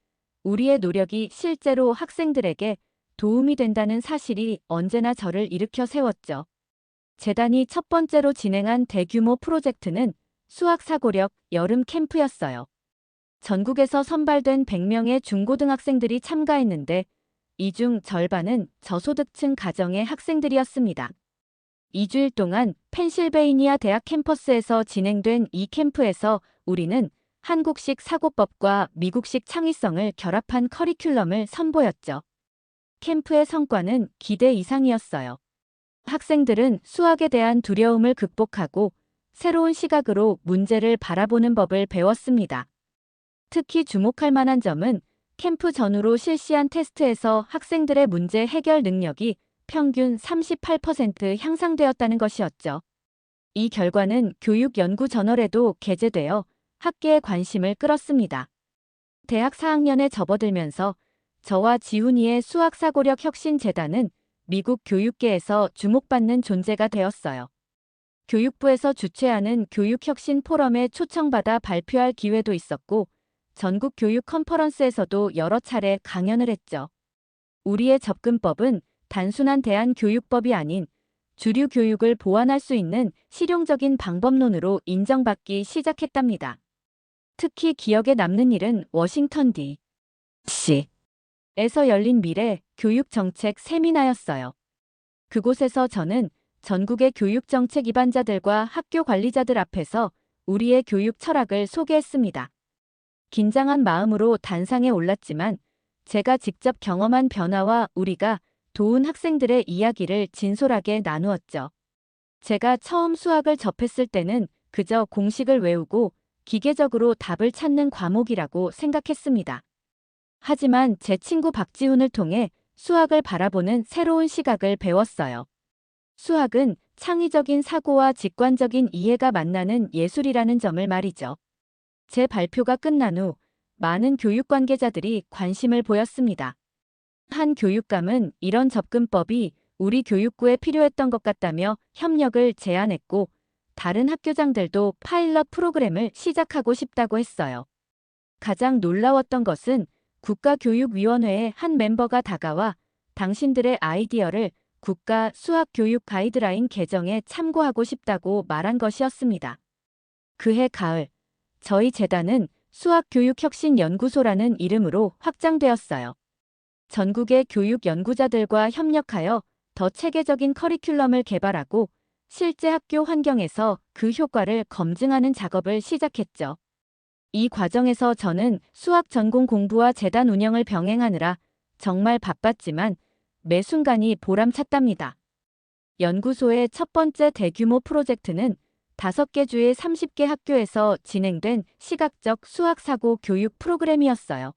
우리의 노력이 실제로 학생들에게 도움이 된다는 사실이 언제나 저를 일으켜 세웠죠. 재단이 첫 번째로 진행한 대규모 프로젝트는 수학사고력 여름 캠프였어요. 전국에서 선발된 100명의 중고등학생들이 참가했는데 이 중 절반은 저소득층 가정의 학생들이었습니다. 2주일 동안 펜실베이니아 대학 캠퍼스에서 진행된 이 캠프에서 우리는 한국식 사고법과 미국식 창의성을 결합한 커리큘럼을 선보였죠. 캠프의 성과는 기대 이상이었어요. 학생들은 수학에 대한 두려움을 극복하고 새로운 시각으로 문제를 바라보는 법을 배웠습니다. 특히 주목할 만한 점은 캠프 전후로 실시한 테스트에서 학생들의 문제 해결 능력이 평균 38% 향상되었다는 것이었죠. 이 결과는 교육연구저널에도 게재되어 학계의 관심을 끌었습니다. 대학 4학년에 접어들면서 저와 지훈이의 수학사고력 혁신재단은 미국 교육계에서 주목받는 존재가 되었어요. 교육부에서 주최하는 교육혁신 포럼에 초청받아 발표할 기회도 있었고, 전국 교육 컨퍼런스에서도 여러 차례 강연을 했죠. 우리의 접근법은 단순한 대안교육법이 아닌 주류 교육을 보완할 수 있는 실용적인 방법론으로 인정받기 시작했답니다. 특히 기억에 남는 일은 워싱턴 D.C.에서 열린 미래 교육 정책 세미나였어요. 그곳에서 저는 전국의 교육정책 입안자들과 학교 관리자들 앞에서 우리의 교육 철학을 소개했습니다. 긴장한 마음으로 단상에 올랐지만 제가 직접 경험한 변화와 우리가 도운 학생들의 이야기를 진솔하게 나누었죠. 제가 처음 수학을 접했을 때는 그저 공식을 외우고 기계적으로 답을 찾는 과목이라고 생각했습니다. 하지만 제 친구 박지훈을 통해 수학을 바라보는 새로운 시각을 배웠어요. 수학은 창의적인 사고와 직관적인 이해가 만나는 예술이라는 점을 말이죠. 제 발표가 끝난 후 많은 교육 관계자들이 관심을 보였습니다. 한 교육감은 이런 접근법이 우리 교육부에 필요했던 것 같다며 협력을 제안했고, 다른 학교장들도 파일럿 프로그램을 시작하고 싶다고 했어요. 가장 놀라웠던 것은 국가교육위원회의 한 멤버가 다가와 당신들의 아이디어를 국가 수학교육 가이드라인 개정에 참고하고 싶다고 말한 것이었습니다. 그해 가을, 저희 재단은 수학교육혁신연구소라는 이름으로 확장되었어요. 전국의 교육 연구자들과 협력하여 더 체계적인 커리큘럼을 개발하고 실제 학교 환경에서 그 효과를 검증하는 작업을 시작했죠. 이 과정에서 저는 수학 전공 공부와 재단 운영을 병행하느라 정말 바빴지만 매 순간이 보람찼답니다. 연구소의 첫 번째 대규모 프로젝트는 5개 주의 30개 학교에서 진행된 시각적 수학사고 교육 프로그램이었어요.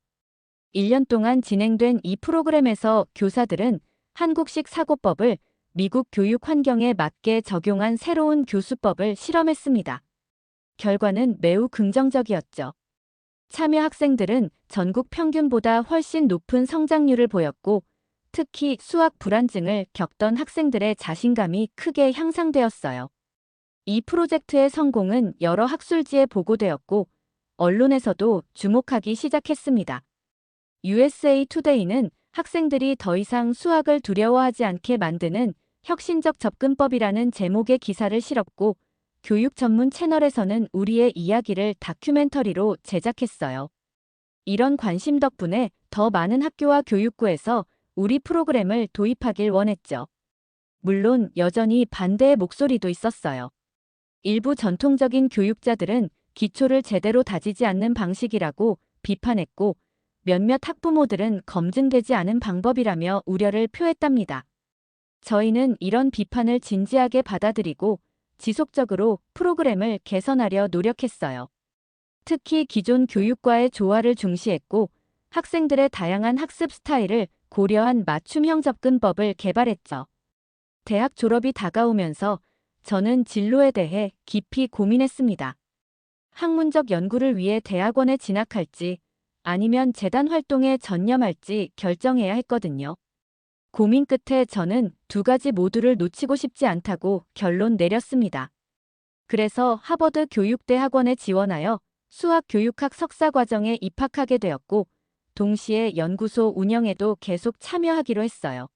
1년 동안 진행된 이 프로그램에서 교사들은 한국식 사고법을 미국 교육 환경에 맞게 적용한 새로운 교수법을 실험했습니다. 결과는 매우 긍정적이었죠. 참여 학생들은 전국 평균보다 훨씬 높은 성장률을 보였고, 특히 수학 불안증을 겪던 학생들의 자신감이 크게 향상되었어요. 이 프로젝트의 성공은 여러 학술지에 보고되었고, 언론에서도 주목하기 시작했습니다. USA 투데이는 학생들이 더 이상 수학을 두려워하지 않게 만드는 혁신적 접근법이라는 제목의 기사를 실었고, 교육 전문 채널에서는 우리의 이야기를 다큐멘터리로 제작했어요. 이런 관심 덕분에 더 많은 학교와 교육부에서 우리 프로그램을 도입하길 원했죠. 물론 여전히 반대의 목소리도 있었어요. 일부 전통적인 교육자들은 기초를 제대로 다지지 않는 방식이라고 비판했고, 몇몇 학부모들은 검증되지 않은 방법이라며 우려를 표했답니다. 저희는 이런 비판을 진지하게 받아들이고 지속적으로 프로그램을 개선하려 노력했어요. 특히 기존 교육과의 조화를 중시했고, 학생들의 다양한 학습 스타일을 고려한 맞춤형 접근법을 개발했죠. 대학 졸업이 다가오면서 저는 진로에 대해 깊이 고민했습니다. 학문적 연구를 위해 대학원에 진학할지 아니면 재단 활동에 전념할지 결정해야 했거든요. 고민 끝에 저는 두 가지 모두를 놓치고 싶지 않다고 결론 내렸습니다. 그래서 하버드 교육대 학원에 지원하여 수학교육학 석사과정에 입학하게 되었고, 동시에 연구소 운영에도 계속 참여하기로 했어요.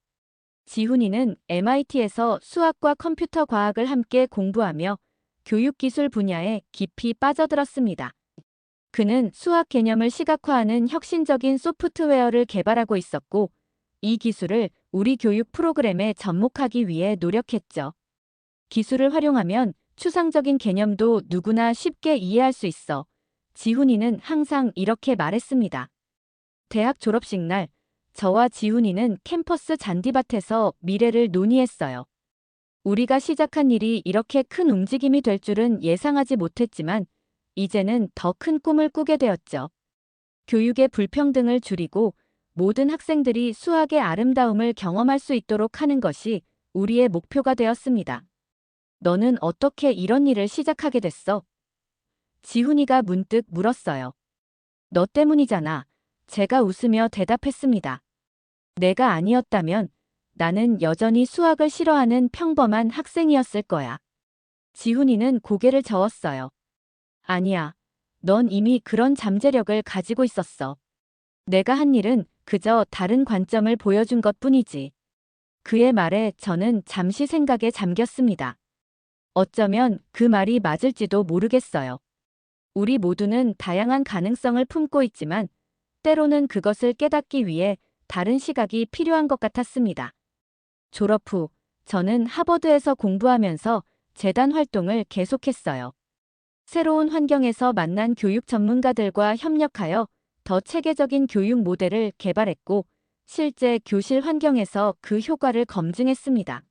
지훈이는 MIT에서 수학과 컴퓨터 과학을 함께 공부하며 교육기술 분야에 깊이 빠져들었습니다. 그는 수학 개념을 시각화하는 혁신적인 소프트웨어를 개발하고 있었고, 이 기술을 우리 교육 프로그램에 접목하기 위해 노력했죠. 기술을 활용하면 추상적인 개념도 누구나 쉽게 이해할 수 있어. 지훈이는 항상 이렇게 말했습니다. 대학 졸업식 날, 저와 지훈이는 캠퍼스 잔디밭에서 미래를 논의했어요. 우리가 시작한 일이 이렇게 큰 움직임이 될 줄은 예상하지 못했지만, 이제는 더 큰 꿈을 꾸게 되었죠. 교육의 불평등을 줄이고 모든 학생들이 수학의 아름다움을 경험할 수 있도록 하는 것이 우리의 목표가 되었습니다. 너는 어떻게 이런 일을 시작하게 됐어? 지훈이가 문득 물었어요. 너 때문이잖아. 제가 웃으며 대답했습니다. 내가 아니었다면 나는 여전히 수학을 싫어하는 평범한 학생이었을 거야. 지훈이는 고개를 저었어요. 아니야. 넌 이미 그런 잠재력을 가지고 있었어. 내가 한 일은 그저 다른 관점을 보여준 것뿐이지. 그의 말에 저는 잠시 생각에 잠겼습니다. 어쩌면 그 말이 맞을지도 모르겠어요. 우리 모두는 다양한 가능성을 품고 있지만 때로는 그것을 깨닫기 위해 다른 시각이 필요한 것 같았습니다. 졸업 후 저는 하버드에서 공부하면서 재단 활동을 계속했어요. 새로운 환경에서 만난 교육 전문가들과 협력하여 더 체계적인 교육 모델을 개발했고 실제 교실 환경에서 그 효과를 검증했습니다.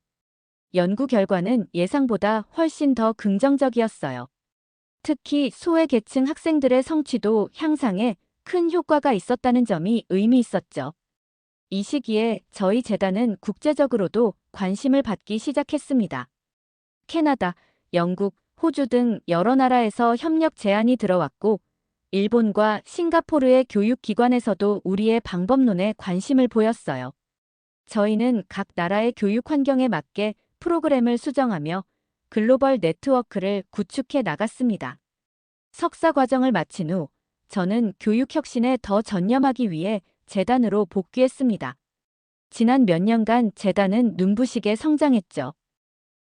연구 결과는 예상보다 훨씬 더 긍정적이었어요. 특히 소외계층 학생들의 성취도 향상에 큰 효과가 있었다는 점이 의미 있었죠. 이 시기에 저희 재단은 국제적으로도 관심을 받기 시작했습니다. 캐나다, 영국, 호주 등 여러 나라에서 협력 제안이 들어왔고, 일본과 싱가포르의 교육기관에서도 우리의 방법론에 관심을 보였어요. 저희는 각 나라의 교육 환경에 맞게 프로그램을 수정하며 글로벌 네트워크를 구축해 나갔습니다. 석사 과정을 마친 후 저는 교육 혁신에 더 전념하기 위해 재단으로 복귀했습니다. 지난 몇 년간 재단은 눈부시게 성장했죠.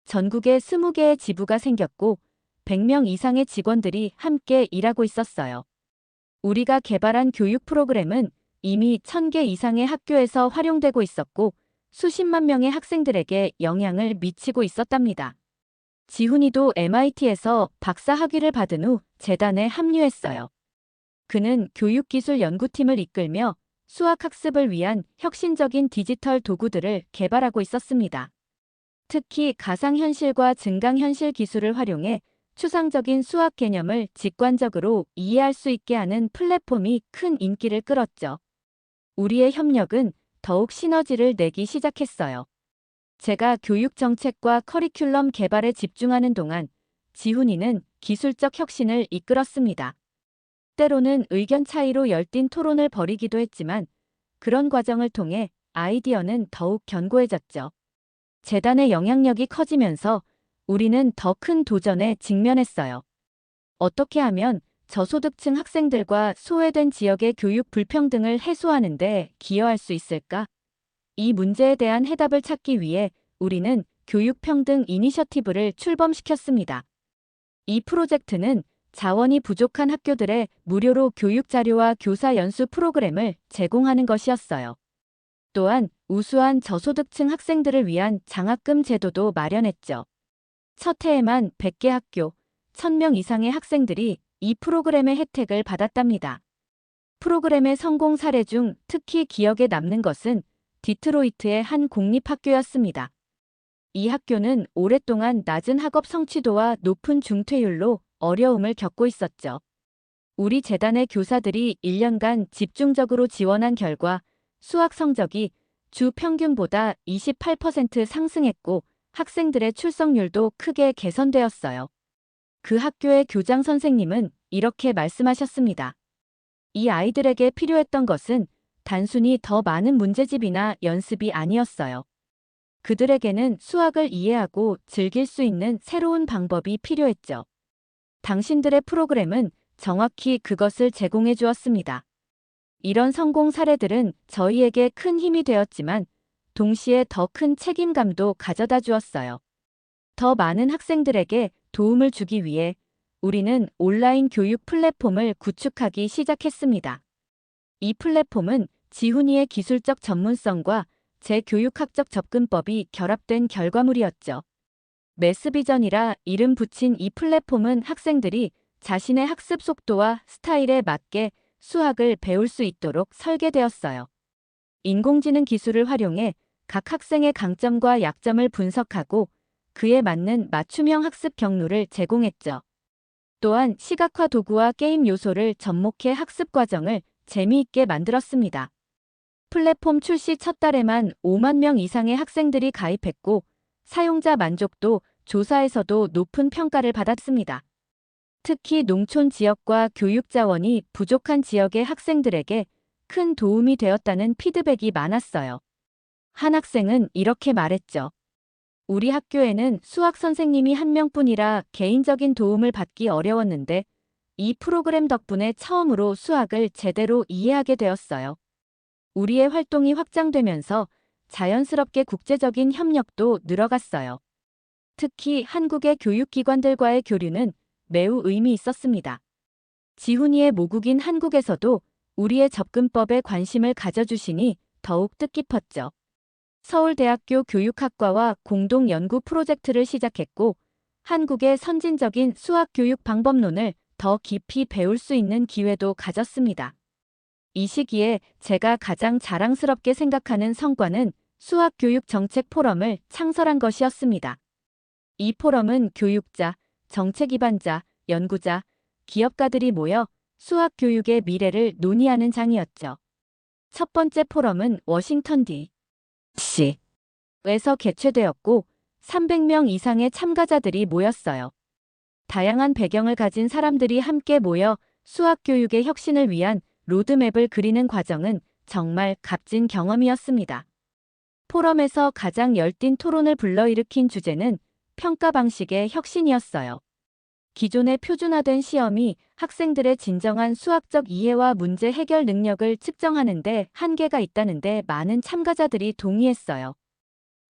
전국에 20개의 지부가 생겼고 100명 이상의 직원들이 함께 일하고 있었어요. 우리가 개발한 교육 프로그램은 이미 1000개 이상의 학교에서 활용되고 있었고 수십만 명의 학생들에게 영향을 미치고 있었답니다. 지훈이도 MIT에서 박사 학위를 받은 후 재단에 합류했어요. 그는 교육기술 연구팀을 이끌며 수학학습을 위한 혁신적인 디지털 도구들을 개발하고 있었습니다. 특히 가상현실과 증강현실 기술을 활용해 추상적인 수학 개념을 직관적으로 이해할 수 있게 하는 플랫폼이 큰 인기를 끌었죠. 우리의 협력은 더욱 시너지를 내기 시작했어요. 제가 교육 정책과 커리큘럼 개발에 집중하는 동안 지훈이는 기술적 혁신을 이끌었습니다. 때로는 의견 차이로 열띤 토론을 벌이기도 했지만 그런 과정을 통해 아이디어는 더욱 견고해졌죠. 재단의 영향력이 커지면서 우리는 더 큰 도전에 직면했어요. 어떻게 하면 저소득층 학생들과 소외된 지역의 교육 불평등을 해소하는 데 기여할 수 있을까? 이 문제에 대한 해답을 찾기 위해 우리는 교육평등 이니셔티브를 출범시켰습니다. 이 프로젝트는 자원이 부족한 학교들에 무료로 교육 자료와 교사 연수 프로그램을 제공하는 것이었어요. 또한 우수한 저소득층 학생들을 위한 장학금 제도도 마련했죠. 첫 해에만 100개 학교, 1000명 이상의 학생들이 이 프로그램의 혜택을 받았답니다. 프로그램의 성공 사례 중 특히 기억에 남는 것은 디트로이트의 한 공립학교였습니다. 이 학교는 오랫동안 낮은 학업 성취도와 높은 중퇴율로 어려움을 겪고 있었죠. 우리 재단의 교사들이 1년간 집중적으로 지원한 결과 수학 성적이 주 평균보다 28% 상승했고 학생들의 출석률도 크게 개선되었어요. 그 학교의 교장 선생님은 이렇게 말씀하셨습니다. 이 아이들에게 필요했던 것은 단순히 더 많은 문제집이나 연습이 아니었어요. 그들에게는 수학을 이해하고 즐길 수 있는 새로운 방법이 필요했죠. 당신들의 프로그램은 정확히 그것을 제공해 주었습니다. 이런 성공 사례들은 저희에게 큰 힘이 되었지만 동시에 더 큰 책임감도 가져다 주었어요. 더 많은 학생들에게 도움을 주기 위해 우리는 온라인 교육 플랫폼을 구축하기 시작했습니다. 이 플랫폼은 지훈이의 기술적 전문성과 제 교육학적 접근법이 결합된 결과물이었죠. 매스비전이라 이름 붙인 이 플랫폼은 학생들이 자신의 학습 속도와 스타일에 맞게 수학을 배울 수 있도록 설계되었어요. 인공지능 기술을 활용해 각 학생의 강점과 약점을 분석하고 그에 맞는 맞춤형 학습 경로를 제공했죠. 또한 시각화 도구와 게임 요소를 접목해 학습 과정을 재미있게 만들었습니다. 플랫폼 출시 첫 달에만 5만 명 이상의 학생들이 가입했고 사용자 만족도 조사에서도 높은 평가를 받았습니다. 특히 농촌 지역과 교육 자원이 부족한 지역의 학생들에게 큰 도움이 되었다는 피드백이 많았어요. 한 학생은 이렇게 말했죠. 우리 학교에는 수학 선생님이 한 명뿐이라 개인적인 도움을 받기 어려웠는데 이 프로그램 덕분에 처음으로 수학을 제대로 이해하게 되었어요. 우리의 활동이 확장되면서 자연스럽게 국제적인 협력도 늘어갔어요. 특히 한국의 교육기관들과의 교류는 매우 의미 있었습니다. 지훈이의 모국인 한국에서도 우리의 접근법에 관심을 가져주시니 더욱 뜻깊었죠. 서울대학교 교육학과와 공동 연구 프로젝트를 시작했고 한국의 선진적인 수학 교육 방법론을 더 깊이 배울 수 있는 기회도 가졌습니다. 이 시기에 제가 가장 자랑스럽게 생각하는 성과는 수학교육 정책 포럼을 창설한 것이었습니다. 이 포럼은 교육자, 정책 기반자, 연구자, 기업가들이 모여 수학 교육의 미래를 논의하는 장이었죠. 첫 번째 포럼은 워싱턴 D.C.에서 개최되었고 300명 이상의 참가자들이 모였어요. 다양한 배경을 가진 사람들이 함께 모여 수학 교육의 혁신을 위한 로드맵을 그리는 과정은 정말 값진 경험이었습니다. 포럼에서 가장 열띤 토론을 불러일으킨 주제는 평가 방식의 혁신이었어요. 기존의 표준화된 시험이 학생들의 진정한 수학적 이해와 문제 해결 능력을 측정하는 데 한계가 있다는 데 많은 참가자들이 동의했어요.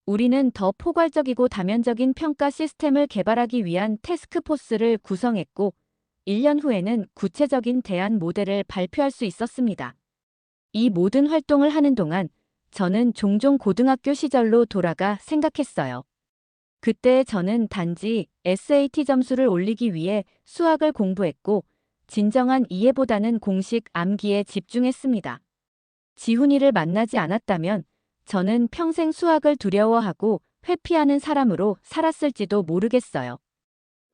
우리는 더 포괄적이고 다면적인 평가 시스템을 개발하기 위한 태스크포스를 구성했고 1년 후에는 구체적인 대안 모델을 발표할 수 있었습니다. 이 모든 활동을 하는 동안 저는 종종 고등학교 시절로 돌아가 생각했어요. 그때 저는 단지 SAT 점수를 올리기 위해 수학을 공부했고 진정한 이해보다는 공식 암기에 집중했습니다. 지훈이를 만나지 않았다면 저는 평생 수학을 두려워하고 회피하는 사람으로 살았을지도 모르겠어요.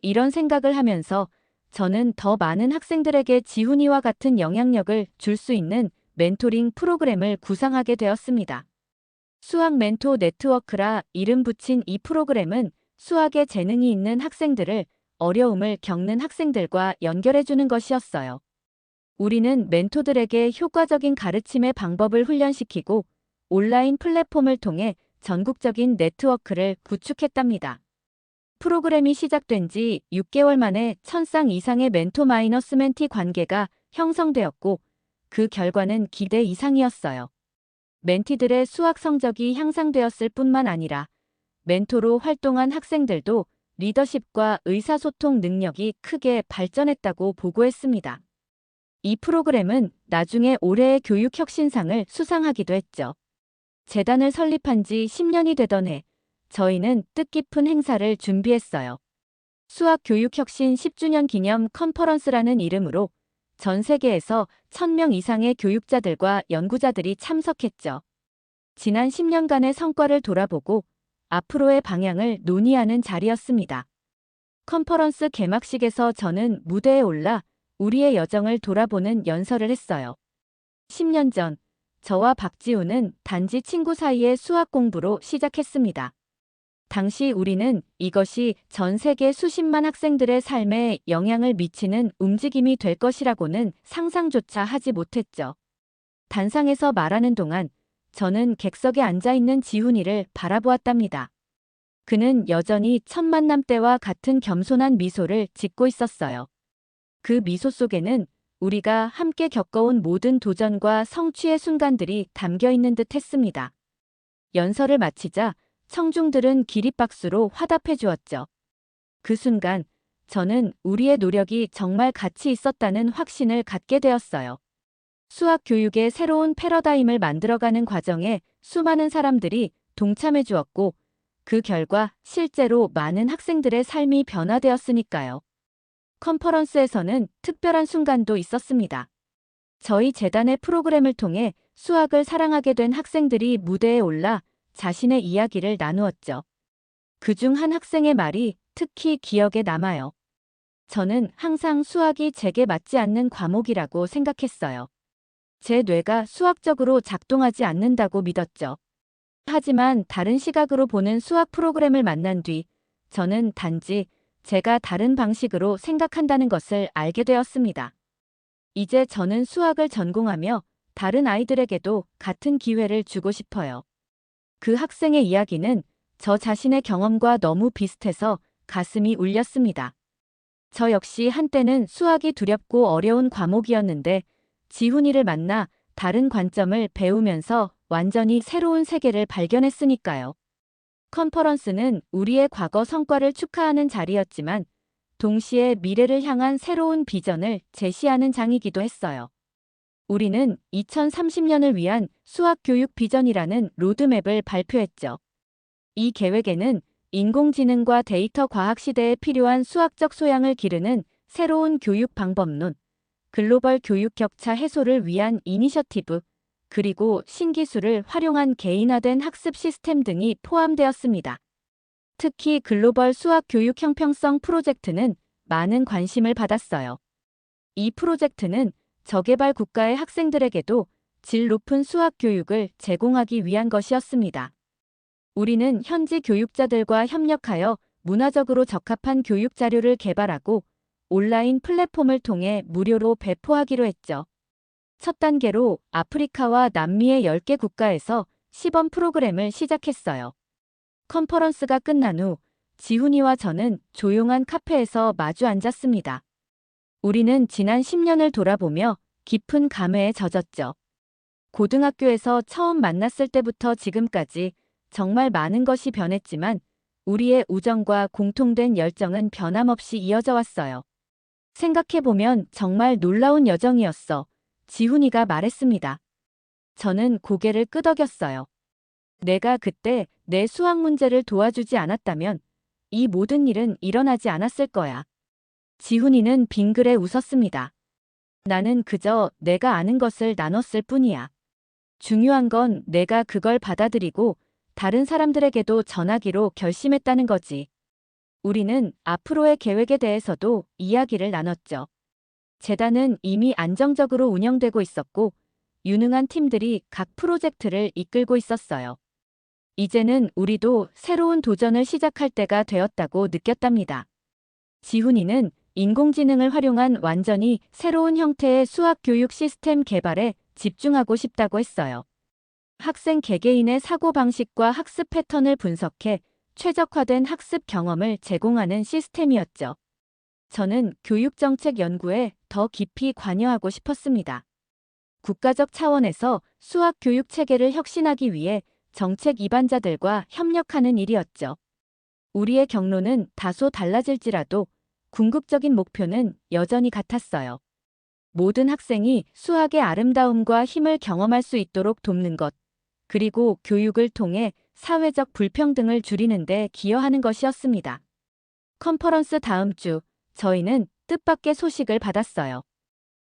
이런 생각을 하면서 저는 더 많은 학생들에게 지훈이와 같은 영향력을 줄 수 있는 멘토링 프로그램을 구상하게 되었습니다. 수학 멘토 네트워크라 이름 붙인 이 프로그램은 수학에 재능이 있는 학생들을 어려움을 겪는 학생들과 연결해주는 것이었어요. 우리는 멘토들에게 효과적인 가르침의 방법을 훈련시키고 온라인 플랫폼을 통해 전국적인 네트워크를 구축했답니다. 프로그램이 시작된 지 6개월 만에 1000쌍 이상의 멘토-멘티 관계가 형성되었고 그 결과는 기대 이상이었어요. 멘티들의 수학 성적이 향상되었을 뿐만 아니라 멘토로 활동한 학생들도 리더십과 의사소통 능력이 크게 발전했다고 보고했습니다. 이 프로그램은 나중에 올해의 교육혁신상을 수상하기도 했죠. 재단을 설립한 지 10년이 되던 해 저희는 뜻깊은 행사를 준비했어요. 수학교육혁신 10주년 기념 컨퍼런스라는 이름으로 전 세계에서 1000명 이상의 교육자들과 연구자들이 참석했죠. 지난 10년간의 성과를 돌아보고 앞으로의 방향을 논의하는 자리였습니다. 컨퍼런스 개막식에서 저는 무대에 올라 우리의 여정을 돌아보는 연설을 했어요. 10년 전, 저와 박지우는 단지 친구 사이의 수학 공부로 시작했습니다. 당시 우리는 이것이 전 세계 수십만 학생들의 삶에 영향을 미치는 움직임이 될 것이라고는 상상조차 하지 못했죠. 단상에서 말하는 동안 저는 객석에 앉아있는 지훈이를 바라보았답니다. 그는 여전히 첫 만남 때와 같은 겸손한 미소를 짓고 있었어요. 그 미소 속에는 우리가 함께 겪어온 모든 도전과 성취의 순간들이 담겨있는 듯 했습니다. 연설을 마치자 청중들은 기립박수로 화답해 주었죠. 그 순간 저는 우리의 노력이 정말 가치 있었다는 확신을 갖게 되었어요. 수학 교육의 새로운 패러다임을 만들어가는 과정에 수많은 사람들이 동참해 주었고 그 결과 실제로 많은 학생들의 삶이 변화되었으니까요. 컨퍼런스에서는 특별한 순간도 있었습니다. 저희 재단의 프로그램을 통해 수학을 사랑하게 된 학생들이 무대에 올라 자신의 이야기를 나누었죠. 그중 한 학생의 말이 특히 기억에 남아요. 저는 항상 수학이 제게 맞지 않는 과목이라고 생각했어요. 제 뇌가 수학적으로 작동하지 않는다고 믿었죠. 하지만 다른 시각으로 보는 수학 프로그램을 만난 뒤 저는 단지 제가 다른 방식으로 생각한다는 것을 알게 되었습니다. 이제 저는 수학을 전공하며 다른 아이들에게도 같은 기회를 주고 싶어요. 그 학생의 이야기는 저 자신의 경험과 너무 비슷해서 가슴이 울렸습니다. 저 역시 한때는 수학이 두렵고 어려운 과목이었는데 지훈이를 만나 다른 관점을 배우면서 완전히 새로운 세계를 발견했으니까요. 컨퍼런스는 우리의 과거 성과를 축하하는 자리였지만 동시에 미래를 향한 새로운 비전을 제시하는 장이기도 했어요. 우리는 2030년을 위한 수학교육 비전이라는 로드맵을 발표했죠. 이 계획에는 인공지능과 데이터 과학 시대에 필요한 수학적 소양을 기르는 새로운 교육 방법론, 글로벌 교육 격차 해소를 위한 이니셔티브, 그리고 신기술을 활용한 개인화된 학습 시스템 등이 포함되었습니다. 특히 글로벌 수학 교육 형평성 프로젝트는 많은 관심을 받았어요. 이 프로젝트는 저개발 국가의 학생들에게도 질 높은 수학 교육을 제공하기 위한 것이었습니다. 우리는 현지 교육자들과 협력하여 문화적으로 적합한 교육 자료를 개발하고 온라인 플랫폼을 통해 무료로 배포하기로 했죠. 첫 단계로 아프리카와 남미의 10개 국가에서 시범 프로그램을 시작했어요. 컨퍼런스가 끝난 후 지훈이와 저는 조용한 카페에서 마주 앉았습니다. 우리는 지난 10년을 돌아보며 깊은 감회에 젖었죠. 고등학교에서 처음 만났을 때부터 지금까지 정말 많은 것이 변했지만 우리의 우정과 공통된 열정은 변함없이 이어져 왔어요. 생각해보면 정말 놀라운 여정이었어. 지훈이가 말했습니다. 저는 고개를 끄덕였어요. 내가 그때 내 수학 문제를 도와주지 않았다면 이 모든 일은 일어나지 않았을 거야. 지훈이는 빙그레 웃었습니다. 나는 그저 내가 아는 것을 나눴을 뿐이야. 중요한 건 내가 그걸 받아들이고 다른 사람들에게도 전하기로 결심했다는 거지. 우리는 앞으로의 계획에 대해서도 이야기를 나눴죠. 재단은 이미 안정적으로 운영되고 있었고 유능한 팀들이 각 프로젝트를 이끌고 있었어요. 이제는 우리도 새로운 도전을 시작할 때가 되었다고 느꼈답니다. 지훈이는 인공지능을 활용한 완전히 새로운 형태의 수학 교육 시스템 개발에 집중하고 싶다고 했어요. 학생 개개인의 사고방식과 학습 패턴을 분석해 최적화된 학습 경험을 제공하는 시스템이었죠. 저는 교육정책 연구에 더 깊이 관여하고 싶었습니다. 국가적 차원에서 수학 교육 체계를 혁신하기 위해 정책 입안자들과 협력하는 일이었죠. 우리의 경로는 다소 달라질지라도 궁극적인 목표는 여전히 같았어요. 모든 학생이 수학의 아름다움과 힘을 경험할 수 있도록 돕는 것, 그리고 교육을 통해 사회적 불평등을 줄이는 데 기여하는 것이었습니다. 컨퍼런스 다음 주, 저희는 뜻밖의 소식을 받았어요.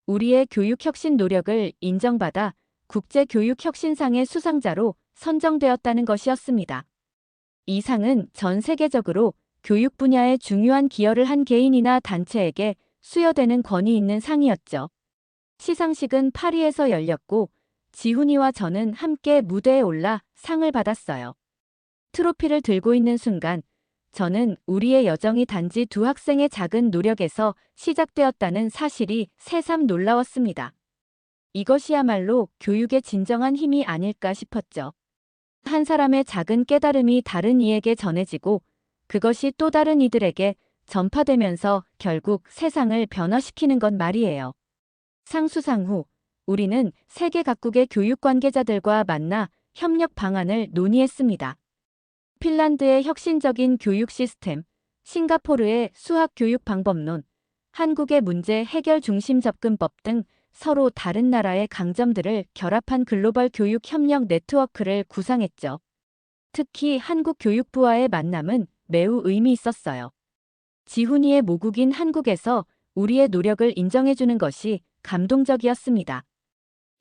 우리의 교육혁신 노력을 인정받아 국제교육혁신상의 수상자로 선정되었다는 것이었습니다. 이 상은 전 세계적으로 교육 분야에 중요한 기여를 한 개인이나 단체에게 수여되는 권위 있는 상이었죠. 시상식은 파리에서 열렸고 지훈이와 저는 함께 무대에 올라 상을 받았어요. 트로피를 들고 있는 순간 저는 우리의 여정이 단지 두 학생의 작은 노력에서 시작되었다는 사실이 새삼 놀라웠습니다. 이것이야말로 교육의 진정한 힘이 아닐까 싶었죠. 한 사람의 작은 깨달음이 다른 이에게 전해지고 그것이 또 다른 이들에게 전파되면서 결국 세상을 변화시키는 것 말이에요. 상 수상 후 우리는 세계 각국의 교육 관계자들과 만나 협력 방안을 논의했습니다. 핀란드의 혁신적인 교육 시스템, 싱가포르의 수학 교육 방법론, 한국의 문제 해결 중심 접근법 등 서로 다른 나라의 강점들을 결합한 글로벌 교육 협력 네트워크를 구상했죠. 특히 한국 교육부와의 만남은 매우 의미 있었어요. 지훈이의 모국인 한국에서 우리의 노력을 인정해주는 것이 감동적이었습니다.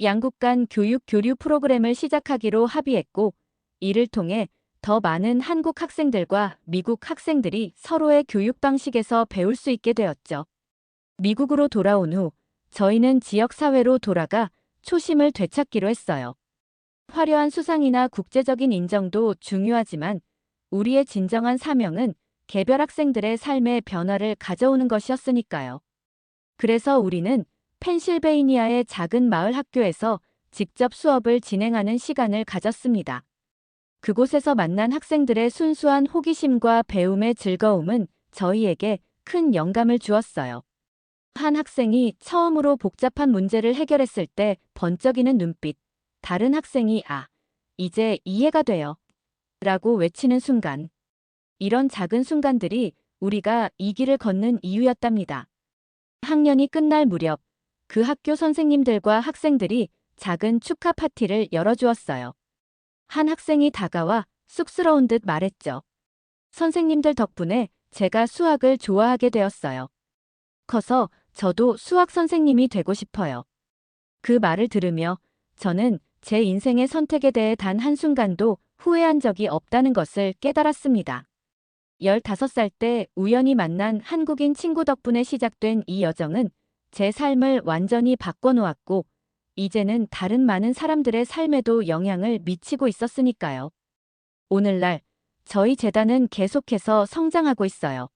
양국 간 교육 교류 프로그램을 시작하기로 합의했고, 이를 통해 더 많은 한국 학생들과 미국 학생들이 서로의 교육 방식에서 배울 수 있게 되었죠. 미국으로 돌아온 후 저희는 지역사회로 돌아가 초심을 되찾기로 했어요. 화려한 수상이나 국제적인 인정도 중요하지만 우리의 진정한 사명은 개별 학생들의 삶의 변화를 가져오는 것이었으니까요. 그래서 우리는 펜실베이니아의 작은 마을 학교에서 직접 수업을 진행하는 시간을 가졌습니다. 그곳에서 만난 학생들의 순수한 호기심과 배움의 즐거움은 저희에게 큰 영감을 주었어요. 한 학생이 처음으로 복잡한 문제를 해결했을 때 번쩍이는 눈빛, 다른 학생이 이제 이해가 돼요. 라고 외치는 순간. 이런 작은 순간들이 우리가 이 길을 걷는 이유였답니다. 학년이 끝날 무렵 그 학교 선생님들과 학생들이 작은 축하 파티를 열어주었어요. 한 학생이 다가와 쑥스러운 듯 말했죠. 선생님들 덕분에 제가 수학을 좋아하게 되었어요. 커서 저도 수학 선생님이 되고 싶어요. 그 말을 들으며 저는 제 인생의 선택에 대해 단 한순간도 후회한 적이 없다는 것을 깨달았습니다. 15살 때 우연히 만난 한국인 친구 덕분에 시작된 이 여정은 제 삶을 완전히 바꿔놓았고, 이제는 다른 많은 사람들의 삶에도 영향을 미치고 있었으니까요. 오늘날 저희 재단은 계속해서 성장하고 있어요.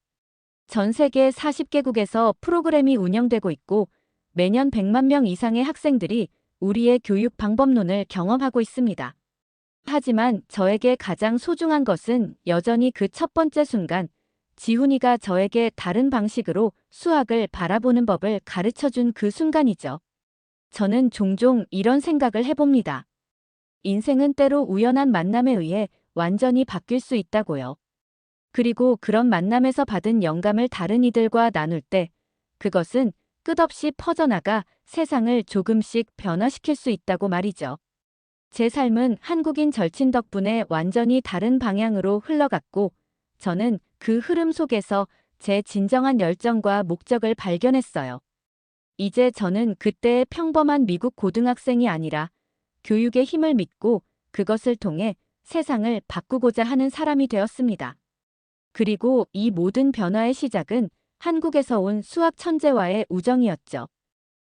전 세계 40개국에서 프로그램이 운영되고 있고, 매년 100만 명 이상의 학생들이 우리의 교육 방법론을 경험하고 있습니다. 하지만 저에게 가장 소중한 것은 여전히 그 첫 번째 순간, 지훈이가 저에게 다른 방식으로 수학을 바라보는 법을 가르쳐준 그 순간이죠. 저는 종종 이런 생각을 해봅니다. 인생은 때로 우연한 만남에 의해 완전히 바뀔 수 있다고요. 그리고 그런 만남에서 받은 영감을 다른 이들과 나눌 때 그것은 끝없이 퍼져나가 세상을 조금씩 변화시킬 수 있다고 말이죠. 제 삶은 한국인 절친 덕분에 완전히 다른 방향으로 흘러갔고, 저는 그 흐름 속에서 제 진정한 열정과 목적을 발견했어요. 이제 저는 그때의 평범한 미국 고등학생이 아니라 교육의 힘을 믿고 그것을 통해 세상을 바꾸고자 하는 사람이 되었습니다. 그리고 이 모든 변화의 시작은 한국에서 온 수학 천재와의 우정이었죠.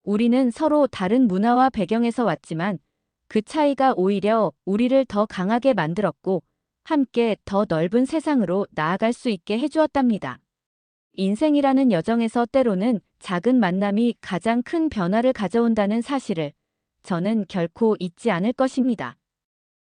우리는 서로 다른 문화와 배경에서 왔지만 그 차이가 오히려 우리를 더 강하게 만들었고, 함께 더 넓은 세상으로 나아갈 수 있게 해주었답니다. 인생이라는 여정에서 때로는 작은 만남이 가장 큰 변화를 가져온다는 사실을 저는 결코 잊지 않을 것입니다.